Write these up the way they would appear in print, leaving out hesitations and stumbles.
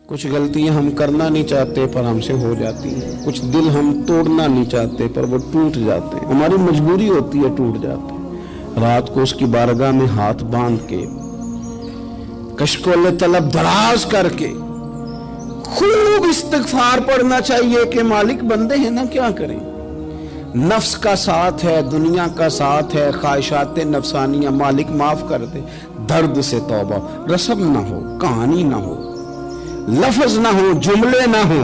کچھ غلطیاں ہم کرنا نہیں چاہتے پر ہم سے ہو جاتی ہیں، کچھ دل ہم توڑنا نہیں چاہتے پر وہ ٹوٹ جاتے ہیں، ہماری مجبوری ہوتی ہے ٹوٹ جاتے ہیں۔ رات کو اس کی بارگاہ میں ہاتھ باندھ کے کشکول طلب دراز کر کے خوب استغفار پڑھنا چاہیے کہ مالک بندے ہیں نا، کیا کریں، نفس کا ساتھ ہے، دنیا کا ساتھ ہے، خواہشات نفسانیہ، مالک معاف کر دے۔ درد سے توبہ، رسم نہ ہو، کہانی نہ ہو، لفظ نہ ہو، جملے نہ ہو،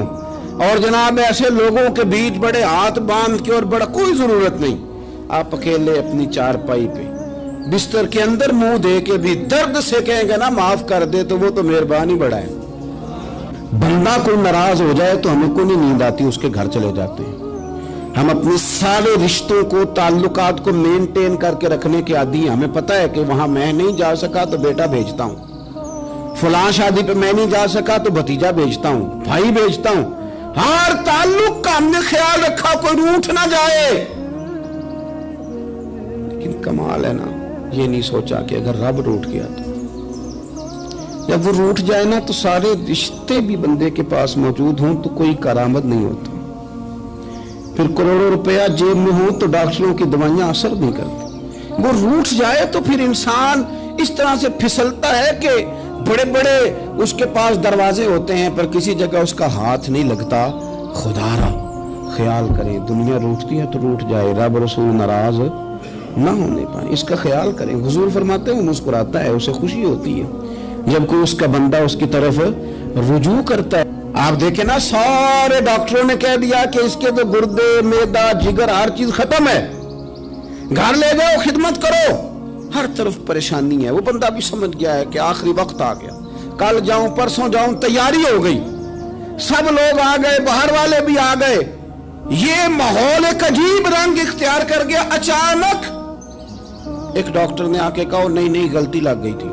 اور جناب ایسے لوگوں کے بیچ بڑے ہاتھ باندھ کے، اور بڑا کوئی ضرورت نہیں، آپ اکیلے اپنی چارپائی پہ بستر کے اندر منہ دے کے بھی درد سے کہیں گے نا معاف کر دے، تو وہ تو مہربانی بڑا ہے۔ بندہ کوئی ناراض ہو جائے تو ہمیں کو نہیں نیند آتی، اس کے گھر چلے جاتے ہیں۔ ہم اپنے سارے رشتوں کو، تعلقات کو مینٹین کر کے رکھنے کے عادی ہیں، ہمیں پتہ ہے کہ وہاں میں نہیں جا سکا تو بیٹا بھیجتا ہوں، فلاں شادی پہ میں نہیں جا سکا تو بھتیجا بھیجتا ہوں، بھائی بھیجتا ہوں، ہر تعلق کا ہم نے خیال رکھا کوئی روٹھ نہ جائے۔ لیکن کمال ہے نا، یہ نہیں سوچا کہ اگر رب روٹھ گیا تو جب وہ روٹھ جائے نا تو سارے رشتے بھی بندے کے پاس موجود ہوں تو کوئی کارآمد نہیں ہوتا، پھر کروڑوں روپیہ جیب میں ہوں تو ڈاکٹروں کی دوائیاں اثر نہیں کرتی۔ وہ روٹھ جائے تو پھر انسان اس طرح سے پھسلتا ہے کہ بڑے بڑے اس کے پاس دروازے ہوتے ہیں پر کسی جگہ اس کا ہاتھ نہیں لگتا۔ خدا را خیال کریں، دنیا روٹتی ہے تو روٹ جائے، رب رسول ناراض نہ ہونے پائے، اس کا خیال کریں۔ حضور فرماتے ہیں وہ مسکراتا ہے، اسے خوشی ہوتی ہے جب کوئی اس کا بندہ اس کی طرف رجوع کرتا ہے۔ آپ دیکھیں نا، سارے ڈاکٹروں نے کہہ دیا کہ اس کے تو گردے، معدہ، جگر، ہر چیز ختم ہے، گھر لے جاؤ، خدمت کرو، ہر طرف پریشانی ہے۔ وہ بندہ بھی سمجھ گیا ہے کہ آخری وقت آ گیا، کل جاؤں پرسوں جاؤں، تیاری ہو گئی، سب لوگ آ گئے، باہر والے بھی آ گئے، یہ ماحول ایک عجیب رنگ اختیار کر گیا۔ اچانک ایک ڈاکٹر نے آ کے کہا نہیں نہیں غلطی لگ گئی تھی۔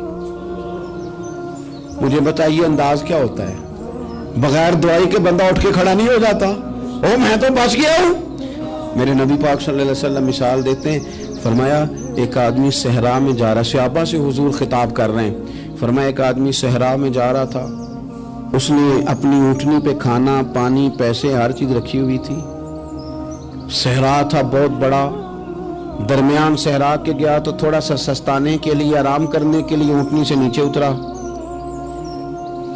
مجھے بتائیے انداز کیا ہوتا ہے؟ بغیر دوائی کے بندہ اٹھ کے کھڑا نہیں ہو جاتا، او میں تو بچ گیا ہوں۔ میرے نبی پاک صلی اللہ علیہ وسلم مثال دیتے ہیں، فرمایا ایک آدمی صحرا میں جا رہا، صحابہ سے حضور خطاب کر رہے ہیں، فرمایا ایک آدمی صحرا میں جا رہا تھا، اس نے اپنی اونٹنی پہ کھانا، پانی، پیسے، ہر چیز رکھی ہوئی تھی، صحرا تھا بہت بڑا، درمیان صحرا کے گیا تو تھوڑا سا سستانے کے لیے، آرام کرنے کے لیے اونٹنی سے نیچے اترا۔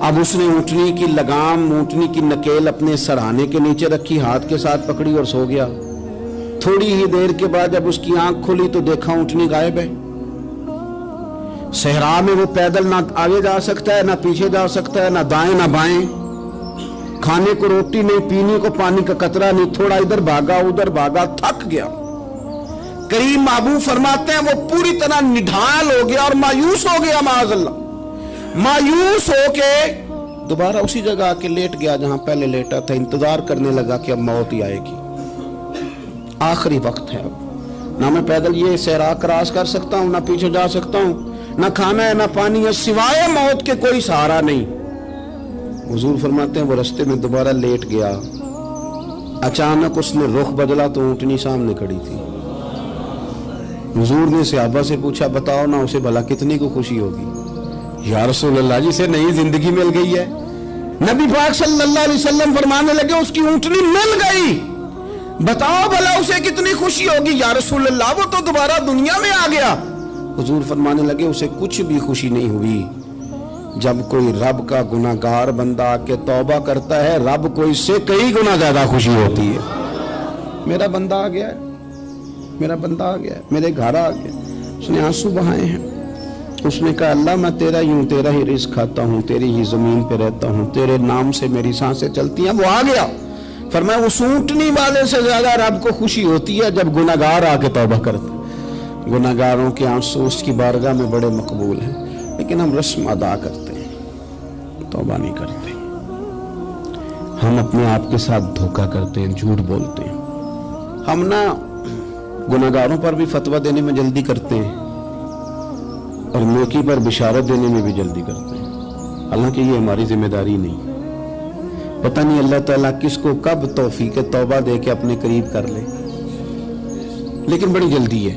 اب اس نے اونٹنی کی لگام، اونٹنی کی نکیل اپنے سرہانے کے نیچے رکھی، ہاتھ کے ساتھ پکڑی اور سو گیا۔ تھوڑی ہی دیر کے بعد جب اس کی آنکھ کھلی تو دیکھا اونٹنی غائب ہے۔ صحرا میں وہ پیدل نہ آگے جا سکتا ہے، نہ پیچھے جا سکتا ہے، نہ دائیں نہ بائیں، کھانے کو روٹی نہیں، پینے کو پانی کا قطرہ نہیں، تھوڑا ادھر بھاگا ادھر بھاگا، تھک گیا۔ کریم محبوب فرماتے ہیں وہ پوری طرح نڈھال ہو گیا اور مایوس ہو گیا، معاذ اللہ، مایوس ہو کے دوبارہ اسی جگہ آ کے لیٹ گیا جہاں پہلے لیٹا تھا، انتظار کرنے لگا کہ اب موت ہی آئے گی، آخری وقت ہے، اب نہ میں پیدل یہ صحرا کراس کر سکتا ہوں، نہ پیچھے جا سکتا ہوں، نہ کھانا ہے نہ پانی ہے، سوائے موت کے کوئی سہارا نہیں۔ حضور فرماتے ہیں وہ رستے میں دوبارہ لیٹ گیا، اچانک اس نے رخ بدلا تو اونٹنی سامنے کھڑی تھی۔ حضور نے صحابہ سے پوچھا بتاؤ نا اسے بھلا کتنی کو خوشی ہوگی؟ یا رسول اللہ جی سے نئی زندگی مل گئی ہے۔ نبی پاک صلی اللہ علیہ وسلم فرمانے لگے اس کی اونٹنی مل گئی، بتاؤ بھلا اسے کتنی خوشی ہوگی؟ یا رسول اللہ وہ تو دوبارہ دنیا میں آ گیا۔ حضور فرمانے لگے اسے کچھ بھی خوشی نہیں ہوئی۔ جب کوئی رب کا گناہگار بندہ آ کے توبہ کرتا ہے، رب کو اس سے کئی گنا زیادہ خوشی ہوتی ہے۔ میرا بندہ آ گیا ہے، میرا بندہ آ گیا ہے، میرے گھر آ گیا۔ اس نے آنسو بہائے ہیں، اس نے کہا اللہ میں تیرا ہی ہوں، تیرا ہی رزق کھاتا ہوں، تیری ہی زمین پہ رہتا ہوں، تیرے نام سے میری سانسیں چلتی ہیں۔ وہ آ گیا۔ فرمایا اس اونٹنی والے سے زیادہ رب کو خوشی ہوتی ہے جب گناہگار آ کے توبہ کرتا ہے۔ گناہگاروں کے آنسو اس کی بارگاہ میں بڑے مقبول ہیں، لیکن ہم رسم ادا کرتے ہیں، توبہ نہیں کرتے۔ ہم اپنے آپ کے ساتھ دھوکہ کرتے ہیں، جھوٹ بولتے ہیں۔ ہم نہ گناہگاروں پر بھی فتویٰ دینے میں جلدی کرتے ہیں اور نیکی پر بشارت دینے میں بھی جلدی کرتے ہیں، حالانکہ یہ ہماری ذمہ داری نہیں۔ پتہ نہیں اللہ تعالیٰ کس کو کب توفیق توبہ دے کے اپنے قریب کر لے، لیکن بڑی جلدی ہے۔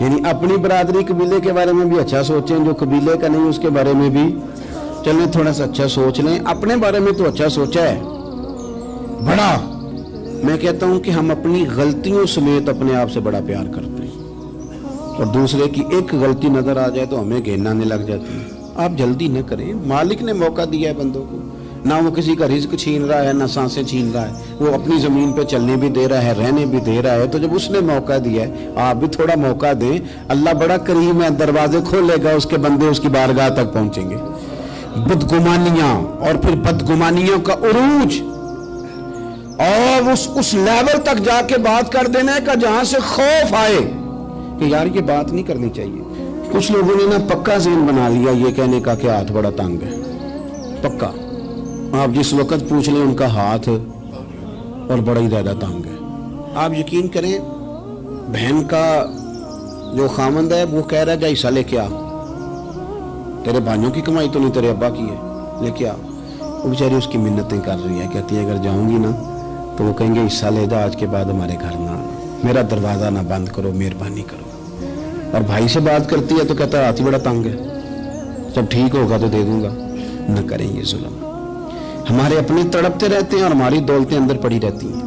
یعنی اپنی برادری قبیلے کے بارے میں بھی اچھا سوچیں, جو قبیلے کا نہیں اس کے بارے میں بھی چلیں تھوڑا سا اچھا سوچ لیں. اپنے بارے میں تو اچھا سوچا ہے بڑا. میں کہتا ہوں کہ ہم اپنی غلطیوں سمیت اپنے آپ سے بڑا پیار کرتے ہیں, اور دوسرے کی ایک غلطی نظر آ جائے تو ہمیں گھین آنے لگ جاتی ہے. آپ جلدی نہ کریں, مالک نے موقع دیا ہے بندوں کو, نہ وہ کسی کا رزق چھین رہا ہے نہ سانسیں چھین رہا ہے, وہ اپنی زمین پہ چلنے بھی دے رہا ہے, رہنے بھی دے رہا ہے. تو جب اس نے موقع دیا ہے آپ بھی تھوڑا موقع دیں. اللہ بڑا کریم ہے, دروازے کھولے گا, اس کے بندے اس کی بارگاہ تک پہنچیں گے. بدگمانیاں اور پھر بدگمانیوں کا عروج, اور اس لیول تک جا کے بات کر دینے کا جہاں سے خوف آئے کہ یار یہ بات نہیں کرنی چاہیے. کچھ لوگوں نے نا پکا ذہن بنا لیا یہ کہنے کا کہ ہاتھ بڑا تنگ ہے. پکا آپ جس وقت پوچھ لیں ان کا ہاتھ اور بڑا ہی زیادہ تنگ ہے. آپ یقین کریں بہن کا جو خامند ہے وہ کہہ رہا ہے جا حصہ لے کے آ, تیرے بھائیوں کی کمائی تو نہیں تیرے ابا کی ہے, لے کے آ. وہ بیچاری اس کی منتیں کر رہی ہے, کہتی ہے اگر جاؤں گی نا تو وہ کہیں گے حصہ لے جا, آج کے بعد ہمارے گھر نہ, میرا دروازہ نہ بند کرو, مہربانی کرو. اور بھائی سے بات کرتی ہے تو کہتا ہے ہاتھ ہی بڑا تنگ ہے, جب ٹھیک ہوگا تو دے دوں گا. نہ کریں یہ ظلم. ہمارے اپنے تڑپتے رہتے ہیں اور ہماری دولتیں اندر پڑی رہتی ہیں.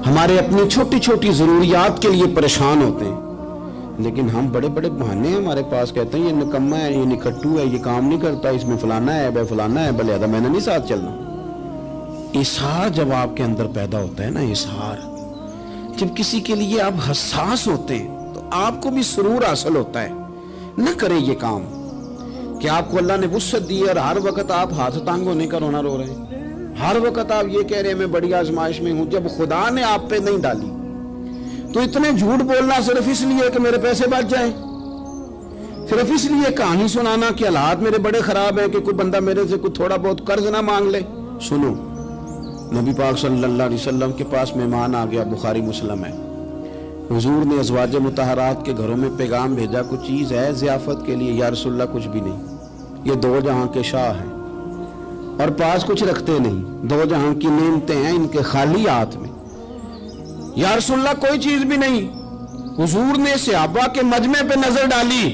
ہمارے اپنی چھوٹی چھوٹی ضروریات کے لیے پریشان ہوتے ہیں, لیکن ہم بڑے بڑے بہانے ہیں ہمارے پاس, کہتے ہیں یہ نکما ہے, یہ نکھٹو ہے, یہ کام نہیں کرتا, اس میں فلانا ہے, بے فلانا ہے, بلے میں نے نہیں ساتھ چلنا. اظہار جب آپ کے اندر پیدا ہوتا ہے نا, اظہار جب کسی کے لیے آپ حساس ہوتے ہیں تو آپ کو بھی سرور حاصل ہوتا ہے. نہ کریں یہ کام کہ آپ کو اللہ نے وسعت دی اور ہر وقت آپ ہاتھ تانگ ہونے کا رونا رو رہے ہیں, ہر وقت آپ یہ کہہ رہے ہیں میں بڑی آزمائش میں ہوں, جب خدا نے آپ پہ نہیں ڈالی. تو اتنے جھوٹ بولنا صرف اس لیے کہ میرے پیسے بچ جائیں, صرف اس لیے کہانی سنانا کہ حالات میرے بڑے خراب ہیں کہ کوئی بندہ میرے سے کوئی تھوڑا بہت قرض نہ مانگ لے. سنو, نبی پاک صلی اللہ علیہ وسلم کے پاس مہمان آ گیا, بخاری مسلم ہے. حضور نے ازواج مطہرات کے گھروں میں پیغام بھیجا, کچھ چیز ہے ضیافت کے لیے. یا رسول اللہ کچھ بھی نہیں, یہ دو جہاں کے شاہ ہیں اور پاس کچھ رکھتے نہیں, دو جہاں کی نعمتیں ہیں ان کے خالی ہاتھ میں. یا رسول اللہ کوئی چیز بھی نہیں. حضور نے صحابہ کے مجمع پہ نظر ڈالی,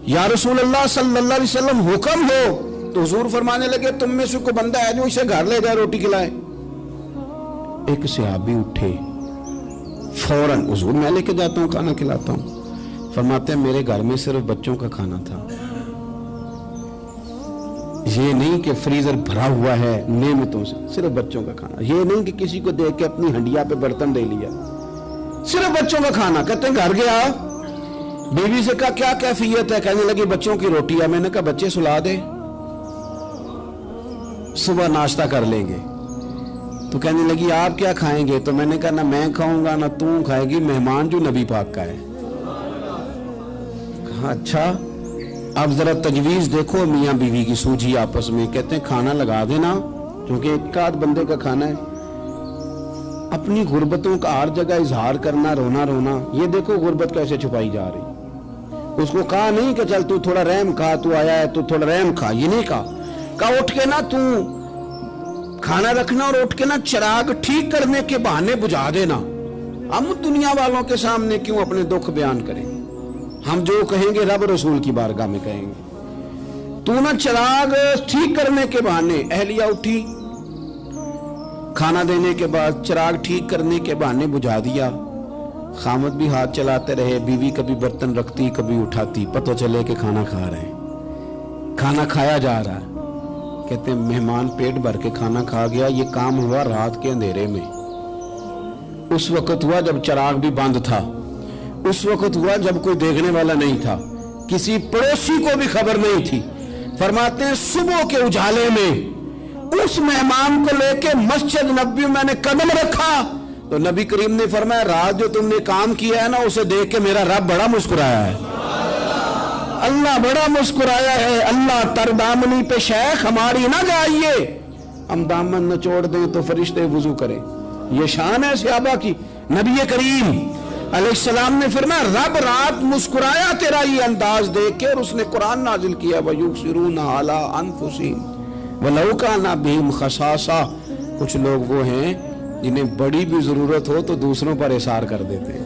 یا رسول اللہ صلی اللہ علیہ وسلم حکم ہو. تو حضور فرمانے لگے تم میں سے کوئی بندہ ہے جو اسے گھر لے جائے روٹی کھلائے. ایک صحابی اٹھے فوراً, حضور میں لے کے جاتا ہوں کھانا کھلاتا ہوں. فرماتے ہیں میرے گھر میں صرف بچوں کا کھانا تھا, یہ نہیں کہ فریزر بھرا ہوا ہے نعمتوں سے, صرف بچوں کا کھانا. یہ نہیں کہ کسی کو دیکھ کے اپنی ہنڈیا پہ برتن دے لیا, صرف بچوں کا کھانا. کہتے ہیں گھر گیا, بیوی سے کہا کیا کیفیت ہے, کہنے لگی بچوں کی روٹی ہے. میں نے کہا بچے سلا دے, صبح ناشتہ کر لیں گے. تو کہنے لگی آپ کیا کھائیں گے؟ تو میں نے کہا نہ میں کھاؤں گا نہ تم کھائے گی, مہمان جو نبی پاک کا ہے. کہا اچھا, اب ذرا تجویز دیکھو میاں بیوی کی سوجھی آپس میں. کہتے ہیں کھانا لگا دینا کیونکہ ایک آدھ بندے کا کھانا ہے. اپنی غربتوں کا ہر جگہ اظہار کرنا, رونا رونا. یہ دیکھو غربت کیسے چھپائی جا رہی. اس کو کہا نہیں کہ چل تو تھوڑا رحم کھا, تو آیا ہے تو تھوڑا رحم کھا, یہ نہیں کہا اٹھ کے نا تو کھانا رکھنا اور اٹھ کے نا چراغ ٹھیک کرنے کے بہانے بجھا دینا. ہم دنیا والوں کے سامنے کیوں اپنے دکھ بیان کریں؟ ہم جو کہیں گے رب رسول کی بارگاہ میں کہیں گے. تو نا چراغ ٹھیک کرنے کے بہانے. اہلیہ اٹھی, کھانا دینے کے بعد چراغ ٹھیک کرنے کے بہانے بجھا دیا. خامد بھی ہاتھ چلاتے رہے, بیوی کبھی برتن رکھتی کبھی اٹھاتی. پتہ چلے کہ کھانا کھا رہے ہیں, کھانا کھایا جا رہا ہے. کہتے ہیں مہمان پیٹ بھر کے کھانا کھا گیا. یہ کام ہوا رات کے اندھیرے میں, اس وقت ہوا جب چراغ بھی بند تھا, اس وقت ہوا جب کوئی دیکھنے والا نہیں تھا, کسی پڑوسی کو بھی خبر نہیں تھی. فرماتے ہیں صبح کے اجالے میں اس مہمان کو لے کے مسجد نبوی میں نے قدم رکھا تو نبی کریم نے فرمایا رات جو تم نے کام کیا ہے نا اسے دیکھ کے میرا رب بڑا مسکرایا ہے, اللہ بڑا مسکرایا ہے. اللہ تر دامنی پہ شیخ ہماری نہ جائیے, ہم دامن نہ چھوڑ دیں تو فرشتے وضو کریں. یہ شان ہے صحابہ کی. نبی کریم علیہ السلام نے فرمایا رب رات مسکرایا تیرا یہ انداز دیکھ کے, اور اس نے قرآن نازل کیا وَيُؤْثِرُونَ عَلَىٰ أَنفُسِهِمْ وَلَوْ كَانَ بِهِمْ خَصَاصَةٌ. کچھ لوگ وہ ہیں جنہیں بڑی بھی ضرورت ہو تو دوسروں پر اثار کر دیتے ہیں.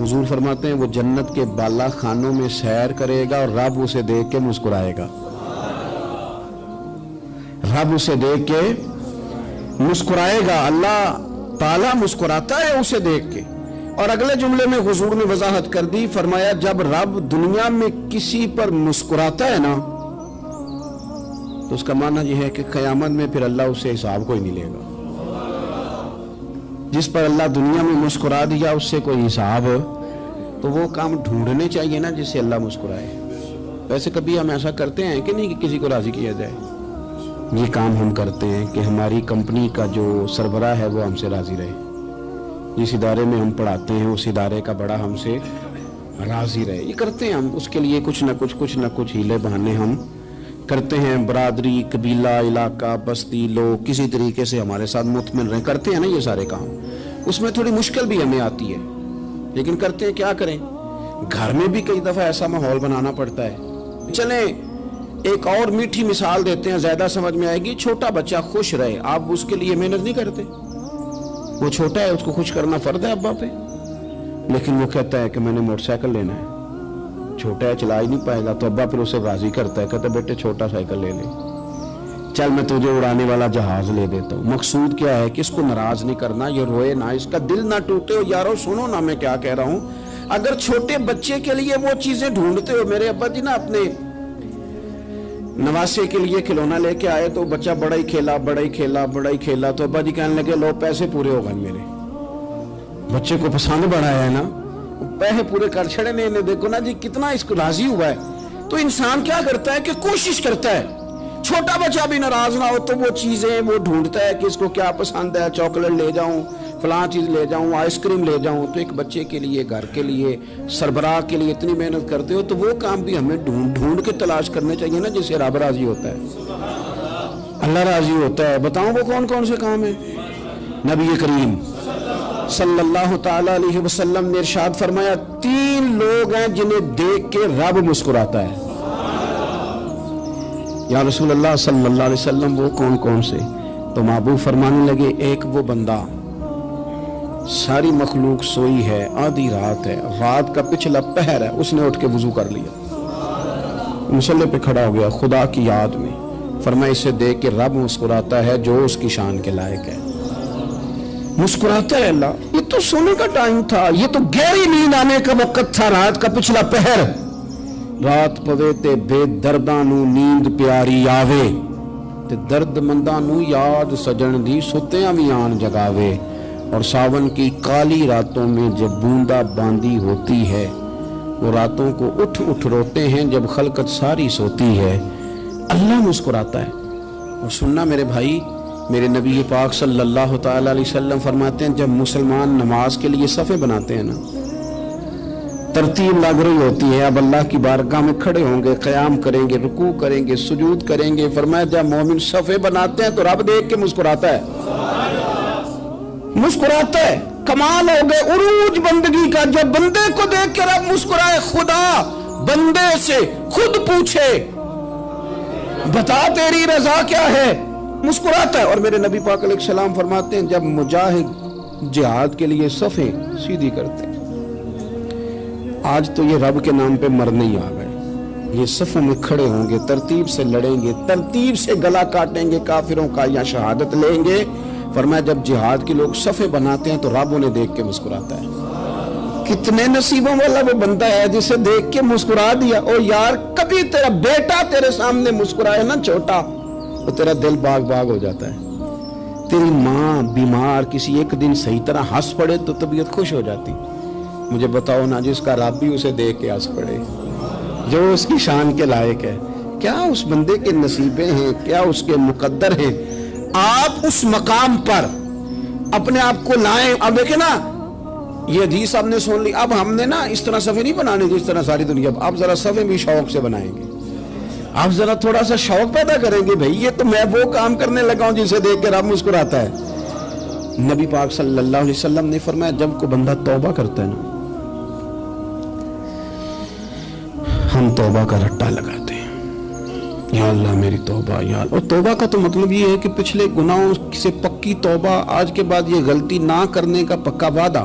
حضور فرماتے ہیں وہ جنت کے بالا خانوں میں سیر کرے گا اور رب اسے دیکھ کے مسکرائے گا، رب اسے دیکھ کے مسکرائے گا، اللہ تعالیٰ مسکراتا ہے اسے دیکھ کے۔ اور اگلے جملے میں حضور نے وضاحت کر دی، فرمایا جب رب دنیا میں کسی پر مسکراتا ہے نا تو اس کا معنی یہ ہے کہ قیامت میں پھر اللہ اسے حساب کوئی نہیں لے گا۔ جس پر اللہ دنیا میں مسکرا دیا اس سے کوئی حساب، تو وہ کام ڈھونڈنے چاہیے نا جس سے اللہ مسکرائے۔ ویسے کبھی ہم ایسا کرتے ہیں کہ نہیں کہ کسی کو راضی کیا جائے؟ یہ کام ہم کرتے ہیں کہ ہماری کمپنی کا جو سربراہ ہے وہ ہم سے راضی رہے، جس ادارے میں ہم پڑھاتے ہیں اس ادارے کا بڑا ہم سے راضی رہے۔ یہ کرتے ہیں ہم، اس کے لیے کچھ نہ کچھ ہیلے بہانے ہم کرتے ہیں۔ برادری، قبیلہ، علاقہ، بستی، لوگ کسی طریقے سے ہمارے ساتھ مطمئن رہیں، کرتے ہیں نا یہ سارے کام۔ اس میں تھوڑی مشکل بھی ہمیں آتی ہے لیکن کرتے ہیں، کیا کریں۔ گھر میں بھی کئی دفعہ ایسا ماحول بنانا پڑتا ہے۔ چلیں ایک اور میٹھی مثال دیتے ہیں، زیادہ سمجھ میں آئے گی۔ چھوٹا بچہ خوش رہے، آپ اس کے لیے محنت نہیں کرتے؟ وہ چھوٹا ہے، اس کو خوش کرنا فرض ہے ابا پہ، لیکن وہ کہتا ہے کہ میں نے موٹر سائیکل لینا ہے۔ چھوٹا ہے، چلا ہی نہیں پائے گا، تو ابا پھر اسے راضی کرتا ہے، کہتا ہے بیٹے چھوٹا سائیکل لے لے، چل میں تجھے اڑانے والا جہاز لے دیتا ہوں۔ مقصود کیا ہے کہ اس کو ناراض نہیں کرنا، یہ روئے نہ، اس کا دل نہ ٹوٹے۔ ہو یارو سنو نا میں کیا کہہ رہا ہوں، اگر چھوٹے بچے کے لیے وہ چیزیں ڈھونڈتے ہو، میرے ابا جی نا اپنے نواسے کے لیے کھلونا لے کے آئے تو بچہ بڑا ہی کھیلا تو ابا جی کہنے لگے لو پیسے پورے ہو گئے میرے۔ بچے کو پسند بڑا ہے نا، پیسے پورے کر چھڑے نے، انہیں دیکھو نا جی کتنا اس کو راضی ہوا ہے۔ تو انسان کیا کرتا ہے کہ کوشش کرتا ہے، چھوٹا بچہ بھی ناراض نہ ہو تو وہ چیزیں وہ ڈھونڈتا ہے کہ اس کو کیا پسند ہے، چاکلیٹ لے جاؤں، فلاں چیز لے جاؤں، آئس کریم لے جاؤں۔ تو ایک بچے کے لیے، گھر کے لیے، سربراہ کے لیے اتنی محنت کرتے ہو تو وہ کام بھی ہمیں ڈھونڈ کے تلاش کرنے چاہیے نا جس سے رب راضی ہوتا ہے، اللہ راضی ہوتا ہے۔ بتاؤں وہ کون کون سے کام ہیں؟ نبی کریم صلی اللہ تعالی علیہ وسلم نے ارشاد فرمایا 3 لوگ ہیں جنہیں دیکھ کے رب مسکراتا ہے۔ یا رسول اللہ صلی اللہ علیہ وسلم وہ کون کون سے؟ تو محبوب فرمانے لگے ایک وہ بندہ ساری مخلوق سوئی ہے، آدھی رات ہے، رات کا پچھلا پہر ہے، اس نے اٹھ کے وضو کر لیا، مصلی پہ کھڑا ہو گیا خدا کی یاد میں، فرمایا اسے دیکھ کے رب مسکراتا ہے جو اس کی شان کے لائق ہے، مسکراتا ہے اللہ۔ یہ تو سونے کا ٹائم تھا، یہ تو گہری نیند آنے کا وقت تھا، رات کا پچھلا پہر۔ رات پوے تے بے درداں نو نیند پیاری آوے، تے درد منداں نو یاد سجن دی ستیاں وی آن جگاوے۔ اور ساون کی کالی راتوں میں جب بوندا باندی ہوتی ہے، وہ راتوں کو اٹھ اٹھ روتے ہیں جب خلقت ساری سوتی ہے، اللہ مسکراتا ہے۔ اور سننا میرے بھائی، میرے نبی پاک صلی اللہ تعالی علیہ وسلم فرماتے ہیں جب مسلمان نماز کے لیے صفیں بناتے ہیں نا، ترتیب لگ رہی ہوتی ہے، اب اللہ کی بارگاہ میں کھڑے ہوں گے، قیام کریں گے، رکوع کریں گے، سجود کریں گے، فرمایا جب مومن صفیں بناتے ہیں تو رب دیکھ کے مسکراتا ہے، مسکراتا ہے۔ کمال ہو گئے عروج بندگی کا، جو بندے کو دیکھ کے رب مسکرائے۔ خدا بندے سے خود پوچھے بتا تیری رضا کیا ہے، مسکراتا ہے۔ اور میرے نبی پاک علیہ السلام فرماتے ہیں جب مجاہد جہاد کے لیے صفیں سیدھی کرتے ہیں، آج تو یہ رب کے نام پہ مرنے ہی آ گئے، یہ صفوں میں کھڑے ہوں گے، ترتیب سے لڑیں گے، ترتیب سے گلا کاٹیں گے کافروں کا یا شہادت لیں گے۔ فرمایا جب جہاد کے لوگ صفیں بناتے ہیں تو رب انہیں دیکھ کے مسکراتا ہے۔ کتنے نصیبوں والا وہ بندہ ہے جسے دیکھ کے مسکرا دیا۔ اور یار کبھی تیرا بیٹا تیرے سامنے مسکرائے نا چھوٹا، تو تیرا دل باغ باغ ہو جاتا ہے۔ تیری ماں بیمار کسی ایک دن صحیح طرح ہنس پڑے تو طبیعت خوش ہو جاتی۔ مجھے بتاؤ نا جس کا رب بھی اسے دیکھ کے ہنس پڑے، جو اس کی شان کے لائق ہے، کیا اس بندے کے نصیبیں ہیں، کیا اس کے مقدر ہیں۔ آپ اس مقام پر اپنے آپ کو لائیں۔ اب دیکھیں نا یہ حدیث آپ نے سن لی، اب ہم نے نا اس طرح صفیں نہیں بنانی جس طرح ساری دنیا، اب ذرا صفیں بھی شوق سے بنائیں گے، آپ ذرا تھوڑا سا شوق پیدا کریں گے، بھئی یہ تو میں وہ کام کرنے لگا ہوں جسے دیکھ کے رب مسکراتا ہے۔ نبی پاک صلی اللہ علیہ وسلم نے فرمایا جب کوئی بندہ توبہ کرتا ہے نا، ہم توبہ کا رٹا لگاتے ہیں، یا اللہ میری توبہ، یا اللہ۔ اور توبہ کا تو مطلب یہ ہے کہ پچھلے گناہوں سے پکی توبہ، آج کے بعد یہ غلطی نہ کرنے کا پکا وعدہ۔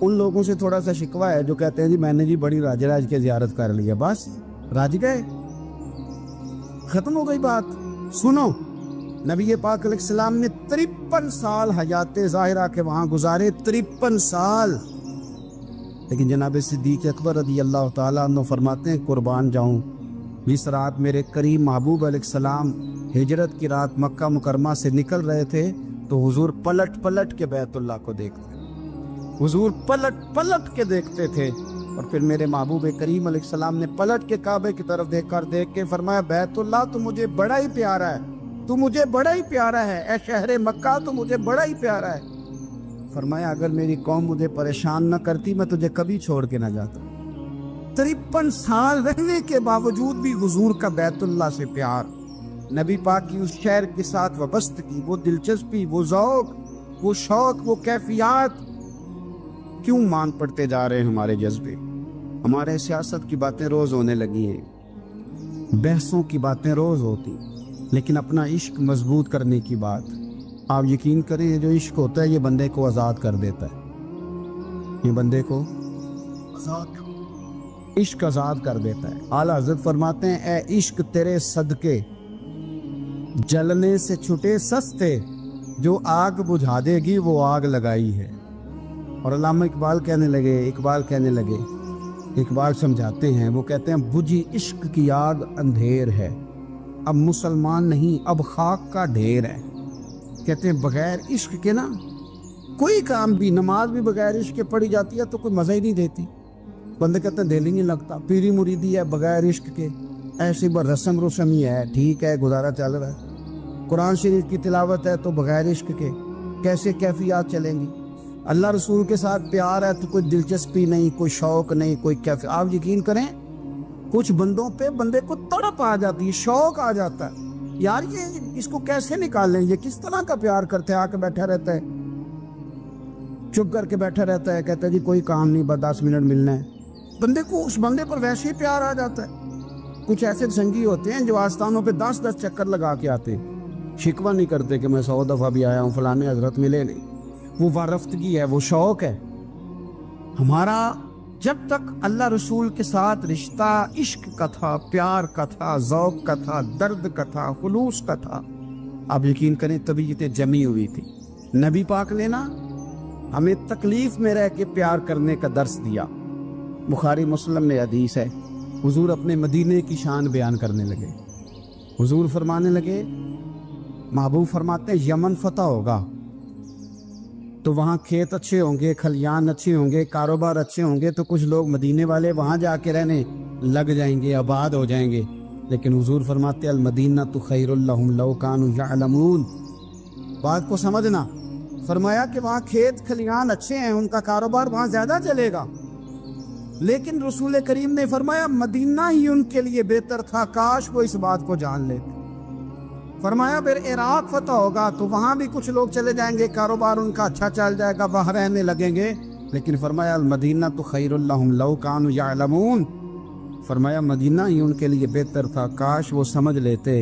ان لوگوں سے تھوڑا سا شکوہ ہے جو کہتے ہیں جی میں نے جی بڑی راج راج کے زیارت کر لیا، بس راج گئے، ختم ہو گئی بات۔ سنو، نبی پاک علیہ السلام نے 53 سال حیات ظاہرہ کے وہاں گزارے، 53 سال، لیکن جناب صدیق اکبر رضی اللہ تعالیٰ عنہ فرماتے ہیں قربان جاؤں، جس رات میرے کریم محبوب علیہ السلام ہجرت کی رات مکہ مکرمہ سے نکل رہے تھے تو حضور پلٹ پلٹ کے بیت اللہ کو دیکھتے، حضور پلٹ پلٹ کے دیکھتے تھے، اور پھر میرے محبوب کریم علیہ السلام نے پلٹ کے کعبے کی طرف دیکھ کے فرمایا بیت اللہ تو مجھے بڑا ہی پیارا ہے، تو مجھے بڑا ہی پیارا ہے، اے شہر مکہ تو مجھے بڑا ہی پیارا ہے۔ فرمایا اگر میری قوم مجھے پریشان نہ کرتی میں تجھے کبھی چھوڑ کے نہ جاتا۔ 53 سال رہنے کے باوجود بھی حضور کا بیت اللہ سے پیار، نبی پاک کی اس شہر کے ساتھ وابستگی، وہ دلچسپی، وہ ذوق، وہ شوق، وہ کیفیات کیوں مان پڑتے جا رہے ہیں ہمارے جذبے؟ ہمارے سیاست کی باتیں روز ہونے لگی ہیں، بحثوں کی باتیں روز ہوتی، لیکن اپنا عشق مضبوط کرنے کی بات، آپ یقین کریں جو عشق ہوتا ہے یہ بندے کو آزاد کر دیتا ہے، یہ بندے کو عشق آزاد کر دیتا ہے۔ اعلیٰ حضرت فرماتے ہیں اے عشق تیرے صدقے جلنے سے چھٹے سستے، جو آگ بجھا دے گی وہ آگ لگائی ہے۔ اور علامہ اقبال کہنے لگے اقبال سمجھاتے ہیں، وہ کہتے ہیں بجھی عشق کی آگ اندھیر ہے، اب مسلمان نہیں اب خاک کا ڈھیر ہے۔ کہتے ہیں بغیر عشق کے نا کوئی کام بھی، نماز بھی بغیر عشق کے پڑھی جاتی ہے تو کوئی مزہ ہی نہیں دیتی، بندے کہتے ہیں دل ہی نہیں لگتا، پیری مریدی ہے بغیر عشق کے ایسی رسم ہی ہے، ٹھیک ہے گزارا چل رہا ہے، قرآن شریف کی تلاوت ہے تو بغیر عشق کے کیسے کیفیات چلیں گی؟ اللہ رسول کے ساتھ پیار ہے تو کوئی دلچسپی نہیں، کوئی شوق نہیں، کوئی کیفیت۔ آپ یقین کریں کچھ بندوں پہ بندے کو تڑپ آ جاتی ہے، شوق آ جاتا ہے، یار یہ اس کو کیسے نکالیں، یہ کس طرح کا پیار کرتے ہیں، آ کے بیٹھا رہتا ہے، چپ کر کے بیٹھا رہتا ہے، کہتا ہے جی کوئی کام نہیں بس 10 منٹ ملنا ہے، بندے کو اس بندے پر ویسے ہی پیار آ جاتا ہے۔ کچھ ایسے سنگی ہوتے ہیں جو آستانوں پہ 10 چکر لگا کے آتے، شکوہ نہیں کرتے کہ میں 100 دفعہ بھی آیا ہوں فلانے حضرت ملے نہیں، وہ وارفتگی ہے، وہ شوق ہے ہمارا۔ جب تک اللہ رسول کے ساتھ رشتہ عشق کا تھا، پیار کا تھا، ذوق کا تھا، درد کا تھا، خلوص کا تھا، آپ یقین کریں طبیعتیں جمی ہوئی تھی۔ نبی پاک نے نا ہمیں تکلیف میں رہ کے پیار کرنے کا درس دیا۔ بخاری مسلم میں حدیث ہے، حضور اپنے مدینے کی شان بیان کرنے لگے، حضور فرمانے لگے، محبوب فرماتے ہیں یمن فتح ہوگا تو وہاں کھیت اچھے ہوں گے، کھلیان اچھے ہوں گے، کاروبار اچھے ہوں گے، تو کچھ لوگ مدینے والے وہاں جا کے رہنے لگ جائیں گے، آباد ہو جائیں گے، لیکن حضور فرماتے ہیں المدینہ تو خیر لہم لو کانوا یعلمون۔ بات کو سمجھنا، فرمایا کہ وہاں کھیت کھلیان اچھے ہیں، ان کا کاروبار وہاں زیادہ چلے گا، لیکن رسول کریم نے فرمایا مدینہ ہی ان کے لیے بہتر تھا، کاش وہ اس بات کو جان لیتے۔ فرمایا پھر عراق فتح ہوگا تو وہاں بھی کچھ لوگ چلے جائیں گے، کاروبار ان کا اچھا چل جائے گا، وہاں رہنے لگیں گے، لیکن فرمایا المدینہ تو خیر لہم لو کانوا یعلمون، فرمایا مدینہ ہی ان کے لیے بہتر تھا، کاش وہ سمجھ لیتے۔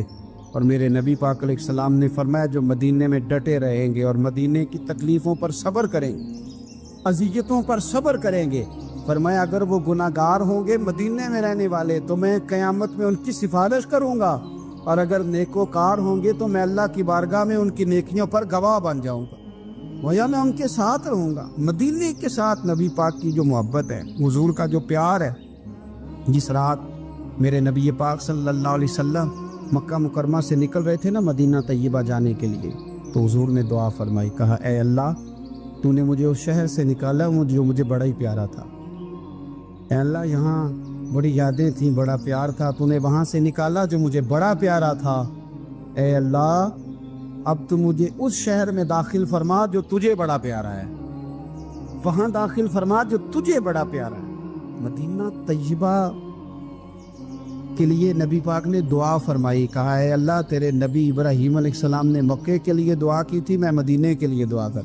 اور میرے نبی پاک علیہ السلام نے فرمایا جو مدینے میں ڈٹے رہیں گے اور مدینے کی تکلیفوں پر صبر کریں گے، اذیتوں پر صبر کریں گے، فرمایا اگر وہ گناہ گار ہوں گے مدینے میں رہنے والے تو میں قیامت میں ان کی سفارش کروں گا، اور اگر نیکوکار ہوں گے تو میں اللہ کی بارگاہ میں ان کی نیکیوں پر گواہ بن جاؤں گا، ویا میں ان کے ساتھ رہوں گا۔ مدینے کے ساتھ نبی پاک کی جو محبت ہے، حضور کا جو پیار ہے، جس رات میرے نبی پاک صلی اللہ علیہ وسلم مکہ مکرمہ سے نکل رہے تھے نا مدینہ طیبہ جانے کے لیے، تو حضور نے دعا فرمائی، کہا اے اللہ تو نے مجھے اس شہر سے نکالا جو مجھے بڑا ہی پیارا تھا، اے اللہ یہاں بڑی یادیں تھیں، بڑا پیار تھا، تو نے وہاں سے نکالا جو مجھے بڑا پیارا تھا، اے اللہ اب تو مجھے اس شہر میں داخل فرما جو تجھے بڑا پیارا ہے، وہاں داخل فرما جو تجھے بڑا پیارا ہے۔ مدینہ طیبہ کے لیے نبی پاک نے دعا فرمائی، کہا اے اللہ تیرے نبی ابراہیم علیہ السلام نے مکے کے لیے دعا کی تھی، میں مدینے کے لیے دعا کر،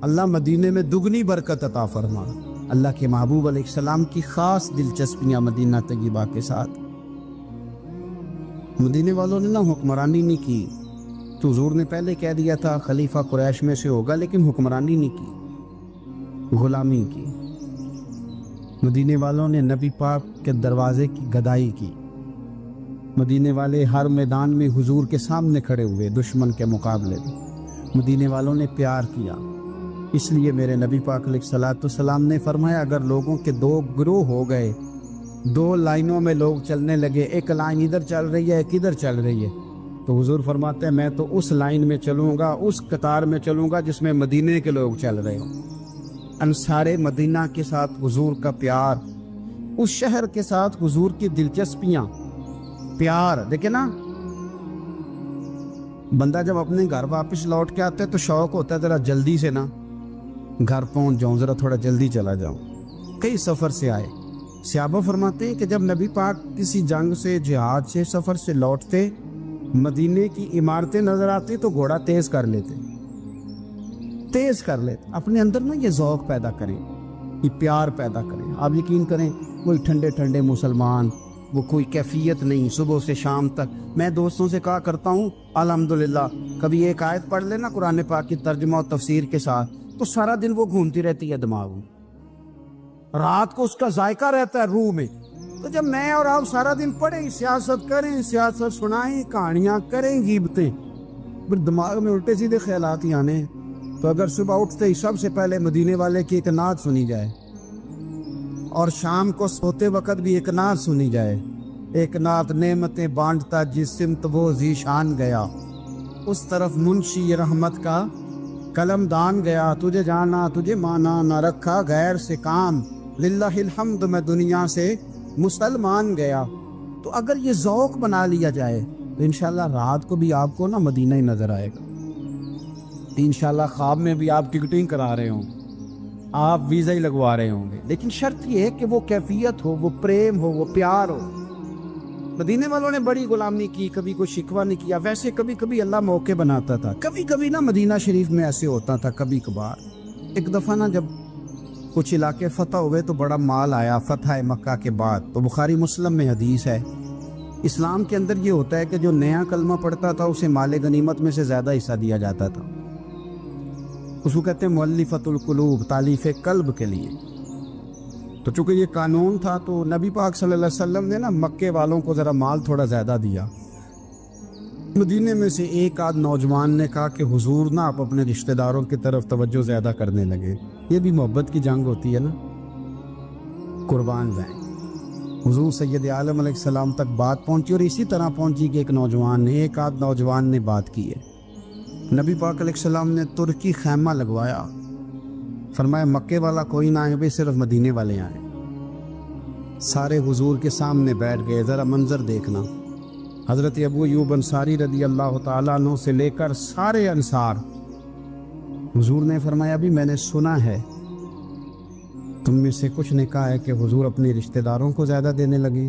اللہ مدینے میں دگنی برکت عطا فرما۔ اللہ کے محبوب علیہ السلام کی خاص دلچسپیاں مدینہ طیبہ کے ساتھ، مدینے والوں نے نہ حکمرانی نہیں کی، تو حضور نے پہلے کہہ دیا تھا خلیفہ قریش میں سے ہوگا، لیکن حکمرانی نہیں کی، غلامی کی، مدینے والوں نے نبی پاک کے دروازے کی گدائی کی، مدینے والے ہر میدان میں حضور کے سامنے کھڑے ہوئے دشمن کے مقابلے میں، مدینے والوں نے پیار کیا۔ اس لیے میرے نبی پاک علیہ الصلوۃ والسلام نے فرمایا اگر لوگوں کے دو گروہ ہو گئے، دو لائنوں میں لوگ چلنے لگے، ایک لائن ادھر چل رہی ہے ایک ادھر چل رہی ہے، تو حضور فرماتے ہیں میں تو اس لائن میں چلوں گا، اس قطار میں چلوں گا جس میں مدینے کے لوگ چل رہے ہوں۔ انصار مدینہ کے ساتھ حضور کا پیار، اس شہر کے ساتھ حضور کی دلچسپیاں، پیار دیکھیں نا، بندہ جب اپنے گھر واپس لوٹ کے آتا ہے تو شوق ہوتا ہے ذرا جلدی سے نا گھر پہنچ جاؤں، ذرا تھوڑا جلدی چلا جاؤں۔ کئی سفر سے آئے، صحابہ فرماتے ہیں کہ جب نبی پاک کسی جنگ سے، جہاد سے، سفر سے لوٹتے، مدینے کی عمارتیں نظر آتی تو گھوڑا تیز کر لیتے، اپنے اندر نا یہ ذوق پیدا کریں، یہ پیار پیدا کریں۔ آپ یقین کریں کوئی ٹھنڈے ٹھنڈے مسلمان، وہ کوئی کیفیت نہیں، صبح سے شام تک میں دوستوں سے کہا کرتا ہوں الحمدللہ کبھی ایک آیت پڑھ لینا قرآن پاک کی ترجمہ و تفسیر کے ساتھ تو سارا دن وہ گھومتی رہتی ہے دماغ میں، رات کو اس کا ذائقہ رہتا ہے روح میں۔ تو جب میں اور آپ سارا دن پڑھیں، سیاست کریں، سیاست سنائیں، کہانیاں کریں، غیبتیں، پھر دماغ میں الٹے سیدھے خیالات ہی آنے۔ تو اگر صبح اٹھتے ہی سب سے پہلے مدینے والے کی ایک نعت سنی جائے اور شام کو سوتے وقت بھی ایک نعت سنی جائے، ایک نعت نعمتیں بانٹتا جس سمت وہ ذیشان گیا، اس طرف منشی رحمت کا قلم دان گیا، تجھے جانا تجھے مانا نہ رکھا غیر سے کام، للہ الحمد میں دنیا سے مسلمان گیا۔ تو اگر یہ ذوق بنا لیا جائے تو انشاءاللہ رات کو بھی آپ کو نا مدینہ ہی نظر آئے گا، انشاءاللہ خواب میں بھی آپ ٹکٹنگ کرا رہے ہوں، آپ ویزا ہی لگوا رہے ہوں گے، لیکن شرط یہ ہے کہ وہ کیفیت ہو، وہ پریم ہو، وہ پیار ہو۔ مدینے والوں نے بڑی غلامی کی، کبھی کوئی شکوہ نہیں کیا، ویسے کبھی کبھی اللہ موقع بناتا تھا، کبھی کبھی نا مدینہ شریف میں ایسے ہوتا تھا کبھی کبھار۔ ایک دفعہ نا جب کچھ علاقے فتح ہوئے تو بڑا مال آیا فتح مکہ کے بعد، تو بخاری مسلم میں حدیث ہے، اسلام کے اندر یہ ہوتا ہے کہ جو نیا کلمہ پڑھتا تھا اسے مال غنیمت میں سے زیادہ حصہ دیا جاتا تھا، اس کو کہتے ہیں مؤلفۃ القلوب، تالیف قلب کے لیے۔ تو چونکہ یہ قانون تھا تو نبی پاک صلی اللہ علیہ وسلم نے نا مکے والوں کو ذرا مال تھوڑا زیادہ دیا۔ مدینے میں سے ایک آدھ نوجوان نے کہا کہ حضور نا آپ اپنے رشتہ داروں کی طرف توجہ زیادہ کرنے لگے، یہ بھی محبت کی جنگ ہوتی ہے نا، قربان جائیں۔ حضور سید عالم علیہ السلام تک بات پہنچی اور اسی طرح پہنچی کہ ایک آدھ نوجوان نے بات کی ہے۔ نبی پاک علیہ السلام نے ترکی خیمہ لگوایا، فرمایا مکے والا کوئی نہ آئے بھائی، صرف مدینے والے آئیں۔ سارے حضور کے سامنے بیٹھ گئے، ذرا منظر دیکھنا، حضرت ابو ایوب انصاری رضی اللہ تعالیٰ عنہ سے لے کر سارے انصار۔ حضور نے فرمایا بھی میں نے سنا ہے تم میں سے کچھ نے کہا ہے کہ حضور اپنے رشتہ داروں کو زیادہ دینے لگے۔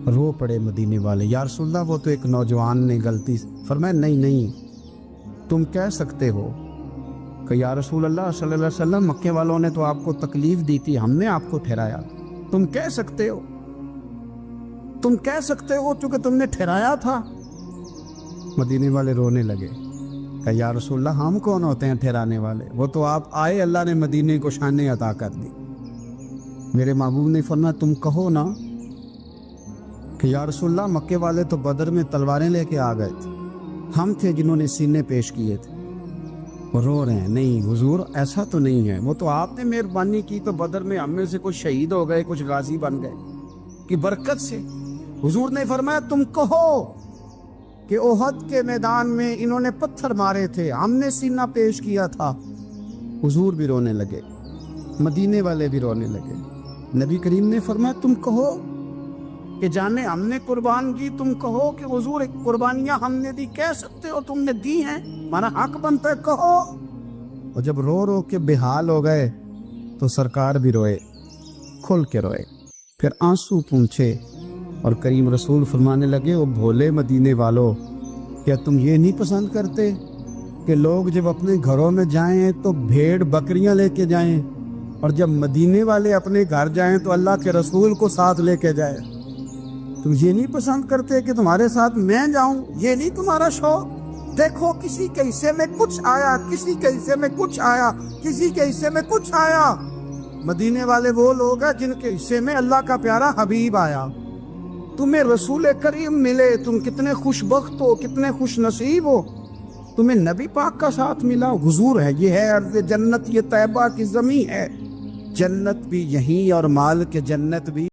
رو پڑے مدینے والے، یا رسول اللہ وہ تو ایک نوجوان نے غلطی۔ فرمایا نہیں تم کہہ سکتے ہو کہ یا رسول اللہ صلی اللہ علیہ وسلم مکے والوں نے تو آپ کو تکلیف دی تھی، ہم نے آپ کو ٹھہرایا، تم کہہ سکتے ہو چونکہ تم نے ٹھہرایا تھا۔ مدینے والے رونے لگے کہ یا رسول اللہ ہم کون ہوتے ہیں ٹھہرانے والے، وہ تو آپ آئے، اللہ نے مدینے کو شانیں عطا کر دی۔ میرے محبوب نے فرمایا تم کہو نا کہ یا رسول اللہ مکے والے تو بدر میں تلواریں لے کے آ گئے تھے، ہم تھے جنہوں نے سینے پیش کیے تھے۔ وہ رو رہے ہیں، نہیں حضور ایسا تو نہیں ہے، وہ تو آپ نے مہربانی کی تو بدر میں ہم میں سے کچھ شہید ہو گئے، کچھ غازی بن گئے کی برکت سے۔ حضور نے فرمایا تم کہو کہ احد کے میدان میں انہوں نے پتھر مارے تھے، ہم نے سینہ پیش کیا تھا۔ حضور بھی رونے لگے، مدینے والے بھی رونے لگے۔ نبی کریم نے فرمایا تم کہو کہ جانے ہم نے قربان کی، تم کہو کہ حضور ایک قربانیاں ہم نے دی، کہہ سکتے ہو تم نے دی ہیں، ہمارا حق بنتا ہے کہو۔ اور جب رو رو کے بے حال ہو گئے تو سرکار بھی روئے، کھل کے روئے، پھر آنسو پونچھے اور کریم رسول فرمانے لگے وہ بھولے مدینے والو، کیا تم یہ نہیں پسند کرتے کہ لوگ جب اپنے گھروں میں جائیں تو بھیڑ بکریاں لے کے جائیں، اور جب مدینے والے اپنے گھر جائیں تو اللہ کے رسول کو ساتھ لے کے جائیں؟ تم یہ نہیں پسند کرتے کہ تمہارے ساتھ میں جاؤں؟ یہ نہیں تمہارا شوق؟ دیکھو کسی کے حصے میں کچھ آیا، کسی کے حصے میں کچھ آیا، کسی کے حصے میں کچھ آیا۔ مدینے والے وہ لوگ ہیں جن کے حصے میں اللہ کا پیارا حبیب آیا۔ تمہیں رسول کریم ملے، تم کتنے خوش بخت ہو، کتنے خوش نصیب ہو۔ تمہیں نبی پاک کا ساتھ ملا، حضور ہے، یہ ہے ارض جنت، یہ طیبہ کی زمین ہے، جنت بھی یہیں اور مال کے جنت بھی